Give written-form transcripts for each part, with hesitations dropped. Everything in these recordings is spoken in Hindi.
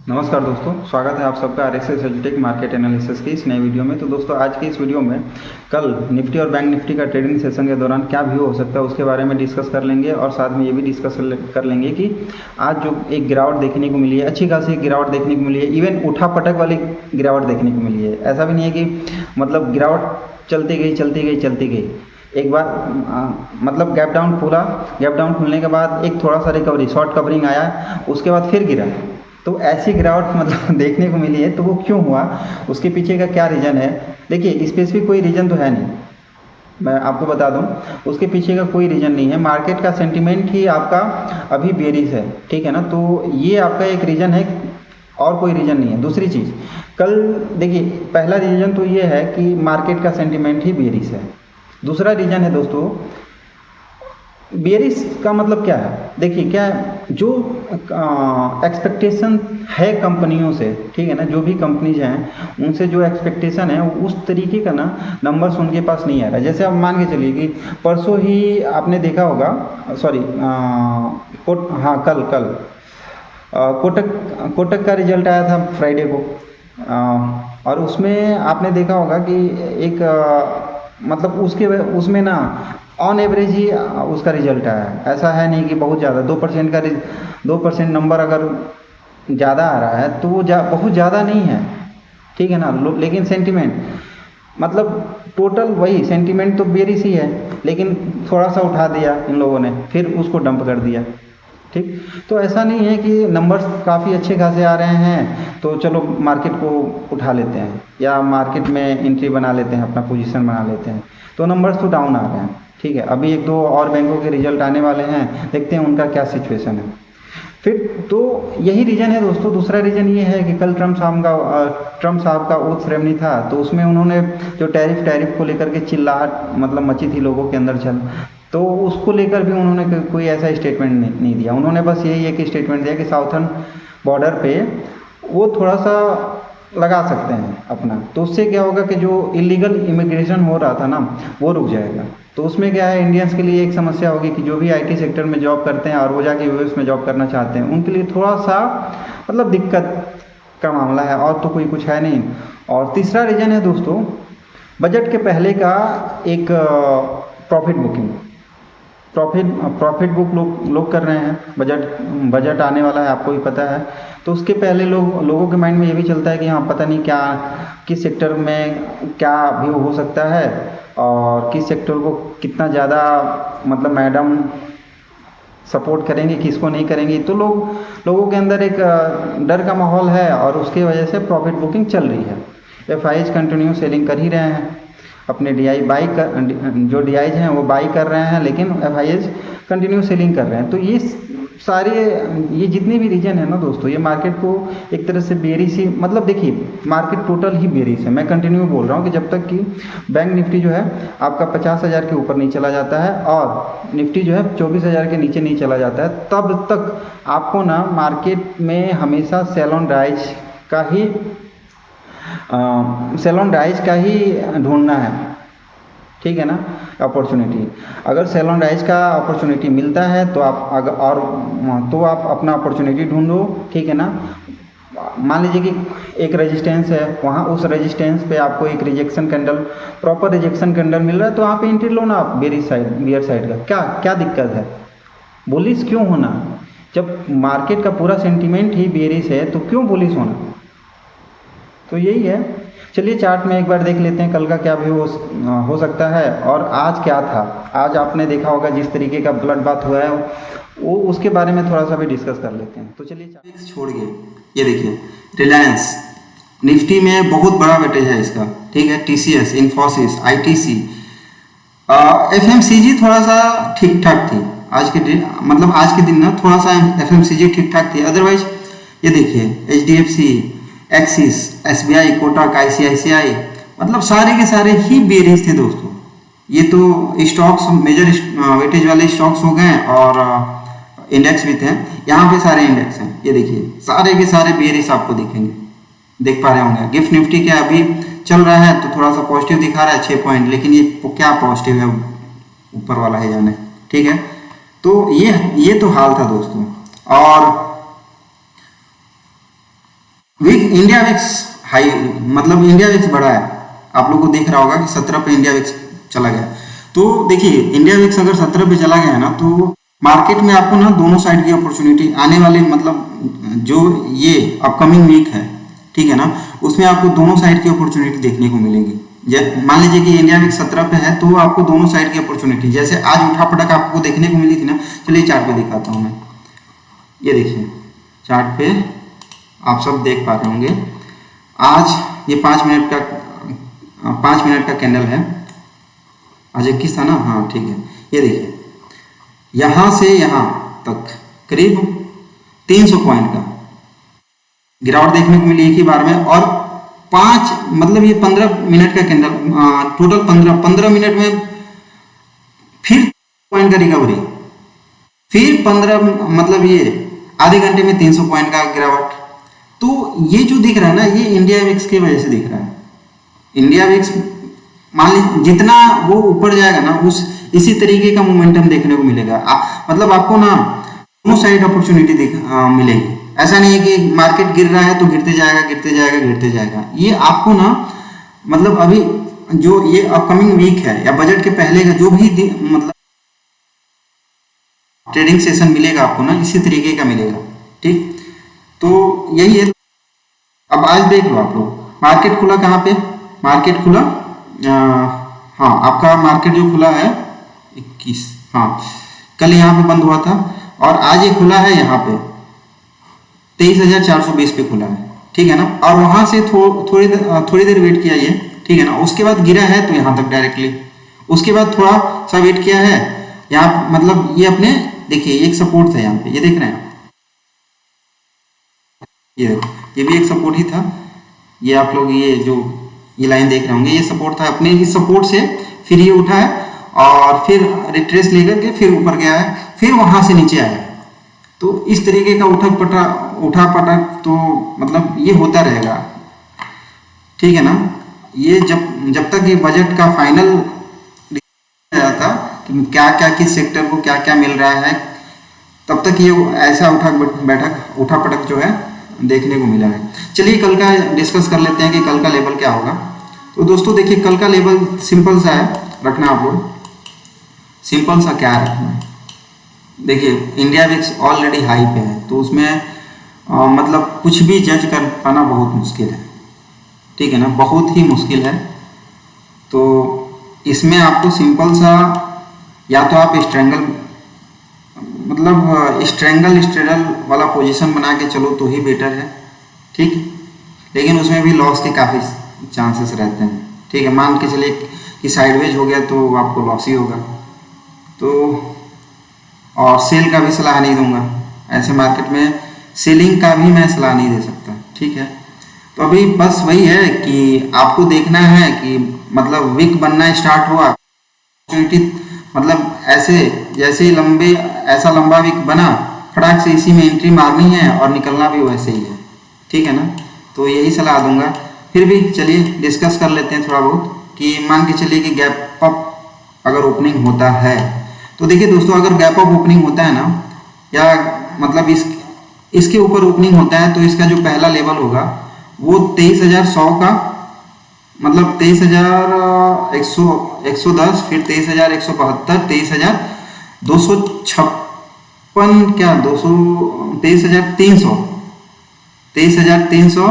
नमस्कार दोस्तों, स्वागत है आप सबका आरएसएस एजुटेक मार्केट एनालिसिस की इस नए वीडियो में। तो दोस्तों, आज की इस वीडियो में कल निफ्टी और बैंक निफ्टी का ट्रेडिंग सेशन के दौरान क्या व्यू हो सकता है उसके बारे में डिस्कस कर लेंगे, और साथ में ये भी डिस्कस कर लेंगे कि आज जो एक गिरावट देखने को मिली है, अच्छी खासी गिरावट देखने को मिली है, इवन उठा पटक वाली गिरावट देखने को मिली है। ऐसा भी नहीं है कि मतलब गिरावट चलती गई, एक बार मतलब गैप डाउन खुला, गैप डाउन खुलने के बाद एक थोड़ा सा रिकवरी, शॉर्ट कवरिंग आया, उसके बाद फिर गिरा। तो ऐसी गिरावट मतलब देखने को मिली है। तो वो क्यों हुआ, उसके पीछे का क्या रीज़न है? देखिए, स्पेसिफिक कोई रीज़न तो है नहीं, मैं आपको बता दूं, उसके पीछे का कोई रीज़न नहीं है। मार्केट का सेंटिमेंट ही आपका अभी बेरिश है, ठीक है ना। तो ये आपका एक रीज़न है और कोई रीज़न नहीं है। दूसरी चीज़, कल देखिए, पहला रीज़न तो ये है कि मार्केट का सेंटिमेंट ही बेरिश है। दूसरा रीज़न है दोस्तों, बेरिश का मतलब क्या है? देखिए, क्या जो एक्सपेक्टेशन है कंपनियों से, ठीक है ना, जो भी कंपनीज हैं उनसे जो एक्सपेक्टेशन है उस तरीके का ना नंबर्स उनके पास नहीं आ रहा है। जैसे आप मान के चलिए कि परसों ही आपने देखा होगा, सॉरी कल कोटक का रिजल्ट आया था फ्राइडे को, और उसमें आपने देखा होगा कि एक मतलब उसमें ना ऑन एवरेज ही उसका रिजल्ट आया है। ऐसा है नहीं कि बहुत ज़्यादा 2% का 2% नंबर अगर ज़्यादा आ रहा है तो वो बहुत ज़्यादा नहीं है, ठीक है ना। लेकिन सेंटीमेंट मतलब टोटल वही सेंटीमेंट तो बेरिश ही है, लेकिन थोड़ा सा उठा दिया इन लोगों ने, फिर उसको डंप कर दिया, ठीक। तो ऐसा नहीं है कि नंबर्स काफ़ी अच्छे खासे आ रहे हैं तो चलो मार्केट को उठा लेते हैं या मार्केट में एंट्री बना लेते हैं, अपना पोजीशन बना लेते हैं। तो नंबर्स तो डाउन आ रहे हैं, ठीक है। अभी एक दो और बैंकों के रिजल्ट आने वाले हैं, देखते हैं उनका क्या सिचुएशन है फिर। तो यही रीज़न है दोस्तों। दूसरा रीज़न ये है कि कल ट्रम्प साहब का ओथ सेरेमनी था, तो उसमें उन्होंने जो टैरिफ को लेकर के चिल्लाहट मतलब मची थी लोगों के अंदर, तो उसको लेकर भी उन्होंने कोई ऐसा स्टेटमेंट नहीं दिया। उन्होंने बस यही एक स्टेटमेंट दिया कि साउथर्न बॉर्डर पे वो थोड़ा सा लगा सकते हैं अपना, तो उससे क्या होगा कि जो इलीगल इमिग्रेशन हो रहा था ना वो रुक जाएगा। तो उसमें क्या है, इंडियंस के लिए एक समस्या होगी कि जो भी आईटी सेक्टर में जॉब करते हैं और वो जाके यूएस में जॉब करना चाहते हैं, उनके लिए थोड़ा सा मतलब दिक्कत का मामला है, और तो कोई कुछ है नहीं। और तीसरा रीज़न है दोस्तों, बजट के पहले का एक प्रॉफिट बुकिंग, प्रॉफिट बुक लोग कर रहे हैं। बजट आने वाला है, आपको भी पता है। तो उसके पहले लोगों के माइंड में ये भी चलता है कि हाँ, पता नहीं क्या किस सेक्टर में क्या व्यू हो सकता है और किस सेक्टर को कितना ज़्यादा मतलब मैडम सपोर्ट करेंगे, किसको नहीं करेंगे। तो लोगों के अंदर एक डर का माहौल है और उसकी वजह से प्रॉफिट बुकिंग चल रही है। एफआईज कंटिन्यू सेलिंग कर ही रहे हैं, अपने डीआई बाई कर, जो डीआईज हैं वो बाई कर रहे हैं, लेकिन एफआईज कंटिन्यू सेलिंग कर रहे हैं। तो ये जितने भी रीजन है ना दोस्तों, ये मार्केट को एक तरह से बेरिश ही मतलब देखिए, मार्केट टोटल ही बेरिश है। मैं कंटिन्यू बोल रहा हूँ कि जब तक कि बैंक निफ्टी जो है आपका 50,000 के ऊपर नहीं चला जाता है और निफ्टी जो है 24,000 के नीचे नहीं चला जाता है, तब तक आपको ना मार्केट में हमेशा सेल ऑन राइज का ही ढूंढना है, ठीक है ना। अपॉर्चुनिटी, अगर सेल ऑन राइज का अपॉर्चुनिटी मिलता है तो आप अपना अपॉर्चुनिटी ढूंढो, ठीक है ना। मान लीजिए कि एक रेजिस्टेंस है, वहाँ उस रेजिस्टेंस पे आपको एक प्रॉपर रिजेक्शन कैंडल मिल रहा है, तो वहाँ पे एंट्री लो ना आप। बियर साइड का क्या दिक्कत है? बुलिश क्यों होना? जब मार्केट का पूरा सेंटीमेंट ही बेरिश है तो क्यों बुलिश होना? तो यही है। चलिए चार्ट में एक बार देख लेते हैं कल का क्या व्यू हो सकता है और आज क्या था। आज आपने देखा होगा जिस तरीके का ब्लड बाथ हुआ है, वो उसके बारे में थोड़ा सा भी डिस्कस कर लेते हैं। तो चलिए छोड़िए, ये देखिए रिलायंस निफ्टी में बहुत बड़ा वेटेज है इसका, ठीक है। टीसीएस, इन्फोसिस, आईटीसी, एफएमसीजी थोड़ा सा ठीक ठाक थी आज के दिन ना थोड़ा सा एफएमसीजी ठीक ठाक थी। अदरवाइज ये देखिए HDFC, axis, SBI, Kotak, ICICI, मतलब सारे के सारे ही बेरिश थे दोस्तों। ये तो स्टॉक्स मेजर वेटेज वाले स्टॉक्स हो गए और इंडेक्स भी थे। यहाँ पे सारे इंडेक्स हैं, ये देखिए सारे के सारे बेरिश आपको दिखेंगे, देख पा रहे होंगे। गिफ्ट निफ्टी क्या अभी चल रहा है तो थोड़ा सा पॉजिटिव दिखा रहा है 6 पॉइंट, लेकिन ये क्या पॉजिटिव है, ऊपर वाला है जाने, ठीक है। तो ये तो हाल था दोस्तों। और इंडिया विक्स हाई, मतलब इंडिया विक्स बढ़ा है। आप लोगों को दिख रहा होगा कि 17 पे इंडिया विक्स चला गया। तो देखिए इंडिया विक्स अगर 17 पे चला गया ना, तो मार्केट में आपको ना दोनों साइड की अपॉर्चुनिटी आने वाले, मतलब जो ये अपकमिंग वीक है, ठीक है ना, उसमें आपको दोनों साइड की अपॉर्चुनिटी देखने को मिलेगी। मान लीजिए कि इंडिया विक्स 17 पे है, तो आपको दोनों साइड की अपॉर्चुनिटी, जैसे आज उठापटक आपको देखने को मिली थी ना। चलिए चार्ट पे दिखाता हूँ मैं। ये देखिए चार्ट पे आप सब देख पा रहे होंगे। आज ये 5 मिनट का कैंडल है। आज 21 था ना, हाँ ठीक है। ये देखिए यहाँ से यहाँ तक करीब 300 पॉइंट का गिरावट देखने को मिली एक ही बार में। और 5 मतलब ये 15 मिनट का कैंडल, टोटल 15 मिनट में फिर पॉइंट का रिकवरी, फिर 15 मतलब ये आधे घंटे में 300 पॉइंट का गिरावट। तो ये जो दिख रहा है ना, ये इंडिया विक्स की वजह से दिख रहा है। इंडिया विक्स मान लीजिए जितना वो ऊपर जाएगा ना, उस इसी तरीके का मोमेंटम देखने को मिलेगा। मतलब आपको ना दोनों साइड अपॉर्चुनिटी मिलेगी। ऐसा नहीं है कि मार्केट गिर रहा है तो गिरते जाएगा गिरते जाएगा गिरते जाएगा। ये आपको ना मतलब अभी जो ये अपकमिंग वीक है या बजट के पहले का जो भी मतलब ट्रेडिंग सेशन मिलेगा आपको ना, इसी तरीके का मिलेगा। ठीक, तो यही है। अब आज देख लो आप लोग, मार्केट खुला कहाँ पे, मार्केट खुला हाँ आपका मार्केट जो खुला है 21, हाँ कल यहाँ पे बंद हुआ था और आज ये खुला है यहाँ पे 23,420 पे खुला है, ठीक है ना। और वहां से थोड़ी देर वेट किया ये, ठीक है ना। उसके बाद गिरा है तो यहाँ तक डायरेक्टली, उसके बाद थोड़ा सा वेट किया है यहाँ, मतलब ये अपने देखिए एक सपोर्ट था यहाँ पे, ये देख रहे हैं ये भी एक सपोर्ट ही था। ये आप लोग ये जो ये लाइन देख रहे होंगे, ये सपोर्ट था। अपने इस सपोर्ट से फिर ये उठा है और फिर रिट्रेस लेकर के फिर ऊपर गया है, फिर वहां से नीचे आया है। तो इस तरीके का उठा पटक तो मतलब ये होता रहेगा, ठीक है ना। ये जब तक ये बजट का फाइनल था कि क्या क्या किस सेक्टर को क्या क्या मिल रहा है, तब तक ये ऐसा उठा पटक जो है देखने को मिला है। चलिए कल का डिस्कस कर लेते हैं कि कल का लेवल क्या होगा। तो दोस्तों देखिए कल का लेवल सिंपल सा है रखना, आप लोग सिंपल सा क्या रखना है। देखिए इंडिया विक्स ऑलरेडी हाई पे है, तो उसमें मतलब कुछ भी जज कर पाना बहुत मुश्किल है, ठीक है ना, बहुत ही मुश्किल है। तो इसमें आपको सिंपल सा या तो आप स्ट्रेंगल वाला पोजीशन बना के चलो तो ही बेटर है, ठीक। लेकिन उसमें भी लॉस के काफ़ी चांसेस रहते हैं, ठीक है। मान के चलिए कि साइडवेज हो गया तो आपको लॉस ही होगा। तो और सेल का भी सलाह नहीं दूंगा, ऐसे मार्केट में सेलिंग का भी मैं सलाह नहीं दे सकता, ठीक है। तो अभी बस वही है कि आपको देखना है कि मतलब वीक बनना स्टार्ट हुआ, अपॉर्चुनिटी मतलब ऐसे जैसे ही ऐसा लंबा वीक बना, फटाक से इसी में एंट्री मारनी है और निकलना भी वैसे ही है, ठीक है ना। तो यही सलाह दूंगा। फिर भी चलिए डिस्कस कर लेते हैं थोड़ा बहुत कि मान के चलिए कि गैप अप अगर ओपनिंग होता है, तो देखिए दोस्तों अगर गैप अप ओपनिंग होता है ना, या मतलब इसके ऊपर ओपनिंग होता है, तो इसका जो पहला लेवल होगा वो 23,100 का, मतलब 23,110, फिर 23,172, 23,256 क्या 23,300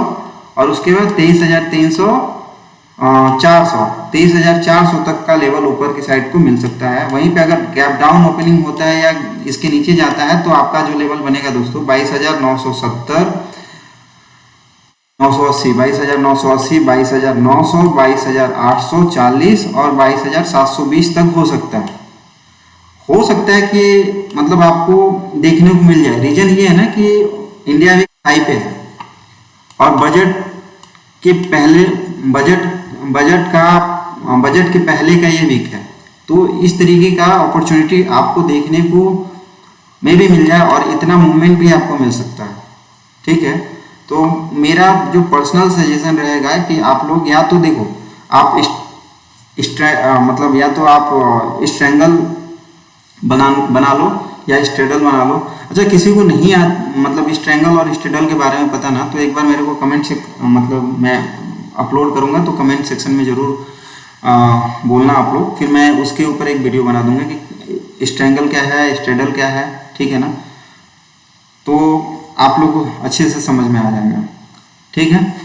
और उसके बाद 23,400 तक का लेवल ऊपर की साइड को मिल सकता है। वहीं पे अगर गैप डाउन ओपनिंग होता है या इसके नीचे जाता है, तो आपका जो लेवल बनेगा दोस्तों 22,970, 980, 22,980, 22,900, 22,840 और 22,720 तक हो सकता है। हो सकता है कि मतलब आपको देखने को मिल जाए। रीजन ये है ना कि इंडिया भी हाई पे है और बजट के पहले का ये वीक है, तो इस तरीके का अपॉर्चुनिटी आपको देखने को में भी मिल जाए और इतना मूवमेंट भी आपको मिल सकता है, ठीक है। तो मेरा जो पर्सनल सजेशन रहेगा कि आप लोग या तो देखो आप मतलब या तो आप स्ट्रेंगल बना लो, या स्ट्रेडल बना लो। अच्छा, किसी को नहीं मतलब स्ट्रेंगल और स्ट्रेडल के बारे में पता ना, तो एक बार मेरे को कमेंट से मतलब मैं अपलोड करूँगा तो कमेंट सेक्शन में ज़रूर बोलना आप लोग, फिर मैं उसके ऊपर एक वीडियो बना दूंगा कि स्ट्रेंगल क्या है, स्ट्रेडल क्या है, ठीक है ना। तो आप लोग को अच्छे से समझ में आ जाएगा, ठीक है।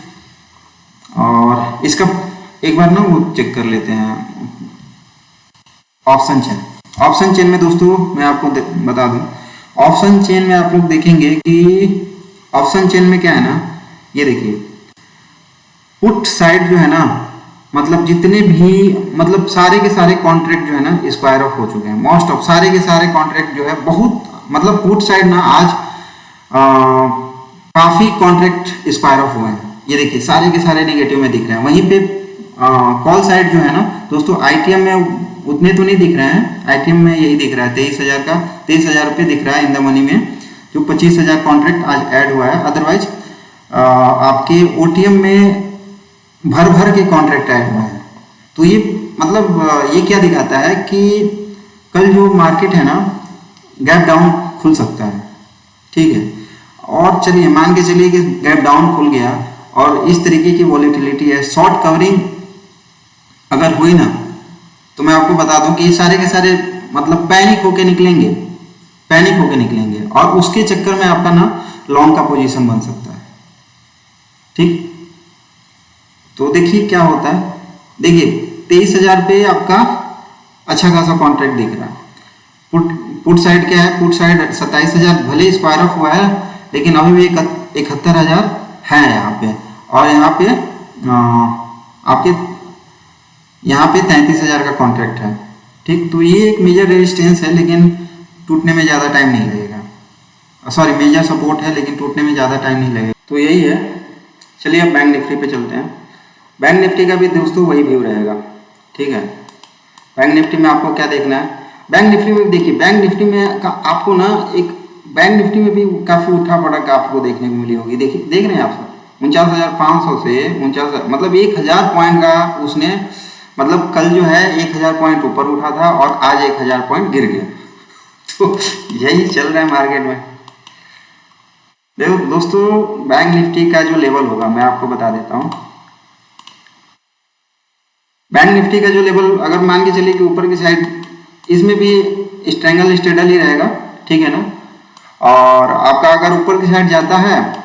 और इसका एक बार ना वो चेक कर लेते हैं ऑप्शन चेन। ऑप्शन चेन में दोस्तों मैं आपको बता दूं, ऑप्शन चेन में आप लोग देखेंगे कि ऑप्शन चेन में क्या है ना, ये देखिए पुट साइड जो है ना, मतलब जितने भी मतलब सारे के सारे कॉन्ट्रैक्ट जो है ना स्क्वायर ऑफ हो चुके हैं। मोस्ट ऑफ सारे के सारे कॉन्ट्रैक्ट जो है बहुत मतलब पुट साइड ना आज काफी कॉन्ट्रैक्ट स्क्वायर ऑफ हुए हैं। ये देखिए सारे के सारे नेगेटिव में दिख रहे हैं। वहीं पे कॉल साइड जो है ना दोस्तों, आईटीएम में उतने तो नहीं दिख रहे हैं, आईटीएम में यही दिख रहा है 23,000 का 23,000 रुपये दिख रहा है इन द मनी में, जो 25,000 कॉन्ट्रैक्ट आज ऐड हुआ है। अदरवाइज आपके ओटीएम में भर भर के कॉन्ट्रैक्ट ऐड हुआ है। तो ये मतलब ये क्या दिखाता है कि कल जो मार्केट है ना गैप डाउन खुल सकता है, ठीक है। और चलिए मान के चलिए कि गैप डाउन खुल गया और इस तरीके की वॉलेटिलिटी है, शॉर्ट कवरिंग अगर हुई ना, तो मैं आपको बता दूं कि ये सारे के सारे मतलब पैनिक होके निकलेंगे, पैनिक होके निकलेंगे और उसके चक्कर में आपका ना लॉन्ग का पोजीशन बन सकता है, ठीक। तो देखिए क्या होता है, देखिए 23,000 पे आपका अच्छा खासा कॉन्ट्रैक्ट दिख रहा है। पुट साइड क्या है, पुट साइड 27,000 भले स्क्वायर ऑफ हुआ है, लेकिन अभी भी 71,000 है यहाँ पे। और यहाँ पे आपके यहाँ पे 33,000 का कॉन्ट्रैक्ट है, ठीक। तो ये एक मेजर रेजिस्टेंस है, लेकिन टूटने में ज़्यादा टाइम नहीं लगेगा। सॉरी, मेजर सपोर्ट है लेकिन टूटने में ज़्यादा टाइम नहीं लगेगा। तो यही है। चलिए अब बैंक निफ्टी पे चलते हैं। बैंक निफ्टी का भी दोस्तों वही व्यू रहेगा, ठीक है। बैंक निफ्टी में आपको क्या देखना है, बैंक निफ्टी में देखिए, बैंक निफ्टी में आपको ना एक बैंक निफ्टी में भी काफ़ी उठा पड़ा आपको देखने को मिली होगी। देखिए देख रहे हैं आप सब 49,500 से 49 मतलब 1,000 पॉइंट का उसने मतलब कल जो है 1,000 पॉइंट ऊपर उठा था और आज 1,000 पॉइंट गिर गया। तो यही चल रहा है मार्केट में। देखो दोस्तों, बैंक निफ्टी का जो लेवल होगा मैं आपको बता देता हूँ। बैंक निफ्टी का जो लेवल अगर मान के चलिए कि ऊपर की साइड, इसमें भी स्ट्रेंगल स्ट्रेडल ही रहेगा, ठीक है ना। और आपका अगर ऊपर की साइड जाता है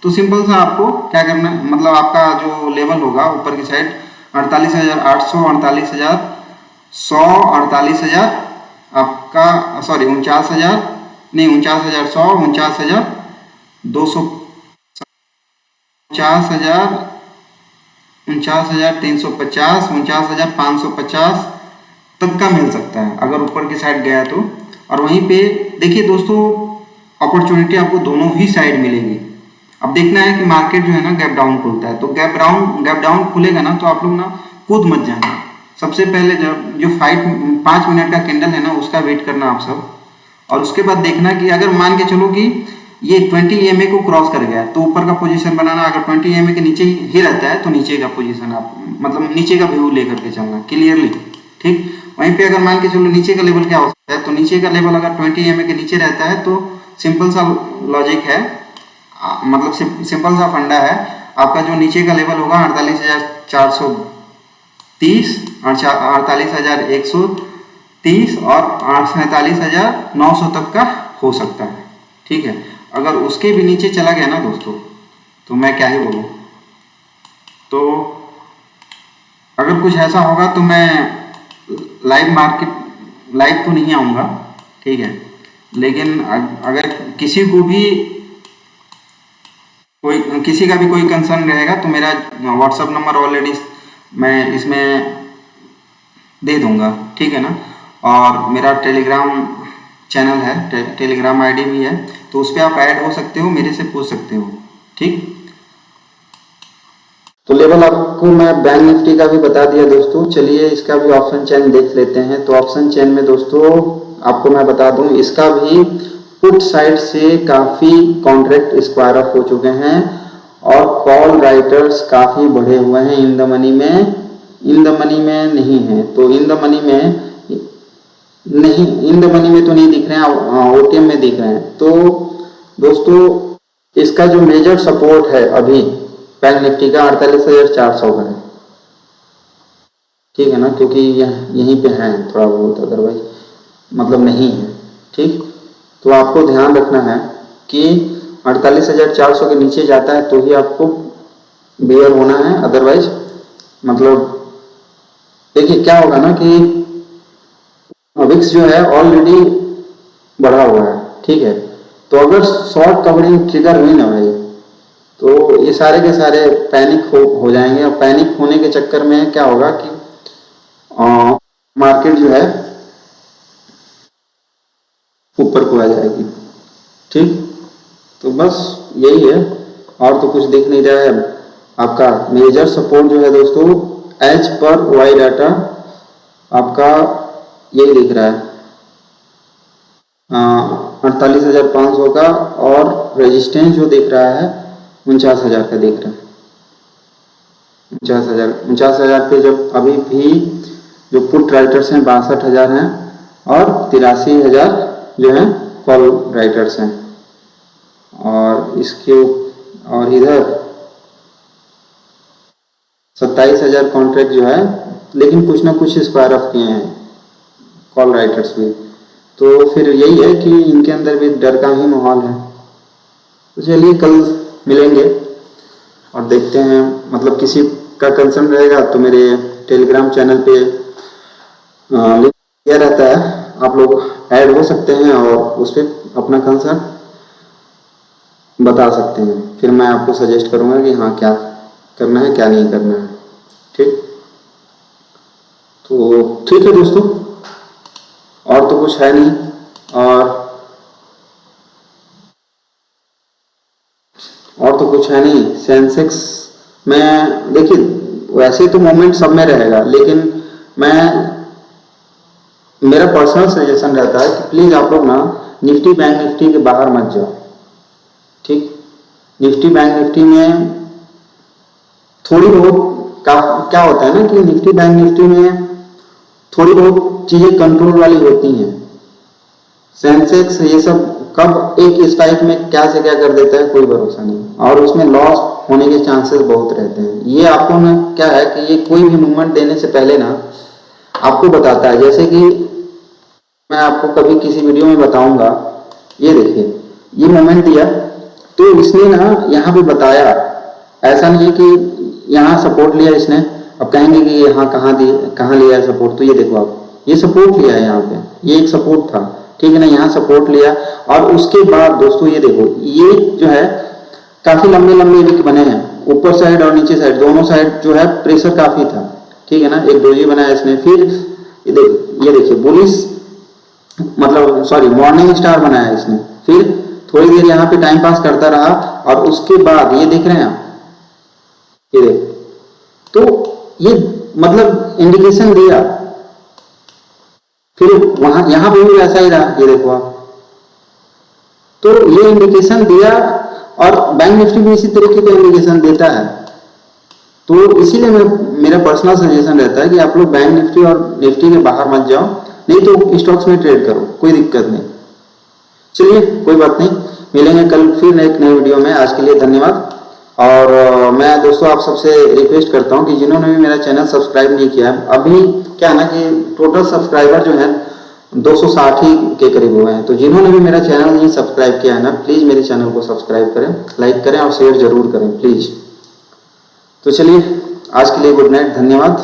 तो सिंपल सा आपको क्या करना है, मतलब आपका जो लेवल होगा ऊपर की साइड 48,800, 48,100, 48,000 आपका, सॉरी 49,000 नहीं 49,100, 49,200, 49,000, 49,350, 49,550 तक का मिल सकता है अगर ऊपर की साइड गया तो। और वहीं पे देखिए दोस्तों, अपॉर्चुनिटी आपको दोनों ही साइड मिलेगी। अब देखना है कि मार्केट जो है ना गैप डाउन खुलता है, तो गैप डाउन खुलेगा ना तो आप लोग ना कूद मत जाना। सबसे पहले जब जो 5 मिनट का कैंडल है ना उसका वेट करना आप सब, और उसके बाद देखना कि अगर मान के चलो कि ये 20 EMA को क्रॉस कर गया तो ऊपर का पोजीशन बनाना। अगर 20 EMA के नीचे ही रहता है तो नीचे का पोजीशन आप मतलब नीचे का व्यू लेकर के चलना क्लियरली, ठीक। वहीं पे अगर मान के चलो नीचे का लेवल क्या हो सकता है, तो नीचे का लेवल अगर 20 EMA के नीचे रहता है तो सिंपल सा लॉजिक है, मतलब सिंपल सा फंडा है। आपका जो नीचे का लेवल होगा 48,430, 48,130 और 47,900 तक का हो सकता है, ठीक है। अगर उसके भी नीचे चला गया ना दोस्तों तो मैं क्या ही बोलूँ। तो अगर कुछ ऐसा होगा तो मैं लाइव तो नहीं आऊँगा, ठीक है। लेकिन अगर किसी का भी कोई कंसर्न रहेगा तो मेरा व्हाट्सअप नंबर ऑलरेडी मैं इसमें दे दूंगा, ठीक है ना। और मेरा टेलीग्राम चैनल है, टेलीग्राम आईडी भी है, तो उस पर आप ऐड हो सकते हो, मेरे से पूछ सकते हो, ठीक। तो लेवल आपको मैं बैंक निफ्टी का भी बता दिया दोस्तों। चलिए इसका भी ऑप्शन चेन देख लेते हैं। तो ऑप्शन चेन में दोस्तों आपको मैं बता दूं, इसका भी पुट साइड से काफ़ी कॉन्ट्रैक्ट स्क्वायर ऑफ हो चुके हैं और कॉल राइटर्स काफ़ी बढ़े हुए हैं इन द मनी में नहीं है। तो इन द मनी में नहीं, इन द मनी में तो नहीं दिख रहे हैं, ओटीएम में दिख रहे हैं। तो दोस्तों इसका जो मेजर सपोर्ट है अभी बैंक निफ्टी का 48,400 का है, ठीक है ना, क्योंकि यहीं पे है थोड़ा बहुत, अदरवाइज मतलब नहीं है। ठीक, तो आपको ध्यान रखना है कि 48,400 के नीचे जाता है तो ही आपको बेयर होना है, अदरवाइज मतलब देखिए क्या होगा ना कि विक्स जो है ऑलरेडी बढ़ा हुआ है, ठीक है। तो अगर शॉर्ट कवरिंग ट्रिगर हुई ना भाई, तो ये सारे के सारे पैनिक हो जाएंगे, और पैनिक होने के चक्कर में क्या होगा कि मार्केट जो है ऊपर को आ जाएगी। ठीक, तो बस यही है, और तो कुछ दिख नहीं रहा है। आपका मेजर सपोर्ट जो है दोस्तों एज पर वाई डाटा आपका यही दिख रहा है 48,500 का, और रेजिस्टेंस जो दिख रहा है 49,000 का दिख रहा है। 49,000 पे जब अभी भी जो पुट राइटर्स हैं 62,000 हैं, और 83,000 जो हैं कॉल राइटर्स हैं, और इसके और इधर 27,000 कॉन्ट्रैक्ट जो है, लेकिन कुछ ना कुछ स्क्वायर ऑफ किए हैं कॉल राइटर्स भी। तो फिर यही है कि इनके अंदर भी डर का ही माहौल है। तो चलिए कल मिलेंगे और देखते हैं, मतलब किसी का कंसर्न रहेगा तो मेरे टेलीग्राम चैनल पे लिंक दिया रहता है, आप लोग ऐड हो सकते हैं और उस पर अपना कंसर्न बता सकते हैं। फिर मैं आपको सजेस्ट करूँगा कि हाँ क्या करना है क्या नहीं करना है। ठीक, तो ठीक है दोस्तों, और तो कुछ है नहीं। और तो कुछ है नहीं। सेंसेक्स में देखिए वैसे तो मोमेंट सब में रहेगा, लेकिन मेरा पर्सनल सजेशन रहता है कि प्लीज़ आप लोग ना निफ्टी बैंक निफ्टी के बाहर मत जाओ। ठीक, निफ्टी बैंक निफ्टी में थोड़ी बहुत क्या होता है ना कि निफ्टी बैंक निफ्टी में थोड़ी बहुत चीज़ें कंट्रोल वाली होती हैं। सेंसेक्स ये सब कब एक स्ट्राइक में क्या से क्या कर देता है कोई भरोसा नहीं, और उसमें लॉस होने के चांसेस बहुत रहते हैं। ये आपको ना क्या है कि ये कोई भी मूवमेंट देने से पहले ना आपको बताता है। जैसे कि मैं आपको कभी किसी वीडियो में बताऊंगा, ये देखिए ये मूवमेंट दिया तो इसने ना यहाँ पे बताया, ऐसा नहीं है कि यहाँ सपोर्ट लिया इसने, अब कहेंगे कि यहाँ कहाँ लिया है सपोर्ट, तो ये देखो आप ये सपोर्ट लिया है यहाँ पे, ये एक सपोर्ट था, ठीक है ना, यहाँ सपोर्ट लिया। और उसके बाद दोस्तों ये देखो ये जो है काफी लंबे लंबे विक बने हैं, ऊपर साइड और नीचे साइड दोनों साइड जो है प्रेशर काफी था, ठीक है ना। एक डोजी बनाया इसने, फिर ये देखिए बुलिश मतलब सॉरी मॉर्निंग स्टार बनाया इसने, फिर थोड़ी देर यहाँ पे टाइम पास करता रहा, और उसके बाद ये देख रहे हैं आप, ये देखो तो ये मतलब इंडिकेशन दिया, फिर वहां यहाँ पे भी ऐसा ही रहा, ये देखो आप, तो ये इंडिकेशन दिया, और बैंक निफ्टी भी इसी तरीके का इंडिकेशन देता है। तो इसीलिए मेरा पर्सनल सजेशन रहता है कि आप लोग बैंक निफ्टी और निफ्टी के बाहर मत जाओ, नहीं तो स्टॉक्स में ट्रेड करो, कोई दिक्कत नहीं। चलिए कोई बात नहीं, मिलेंगे कल फिर एक नई वीडियो में। आज के लिए धन्यवाद। और मैं दोस्तों आप सबसे रिक्वेस्ट करता हूं कि जिन्होंने भी मेरा चैनल सब्सक्राइब नहीं किया है, अभी क्या है ना कि टोटल सब्सक्राइबर जो है 260 ही के करीब हुए हैं, तो जिन्होंने भी मेरा चैनल नहीं सब्सक्राइब किया है ना, प्लीज़ मेरे चैनल को सब्सक्राइब करें, लाइक करें और शेयर जरूर करें प्लीज़। तो चलिए आज के लिए गुड नाइट, धन्यवाद।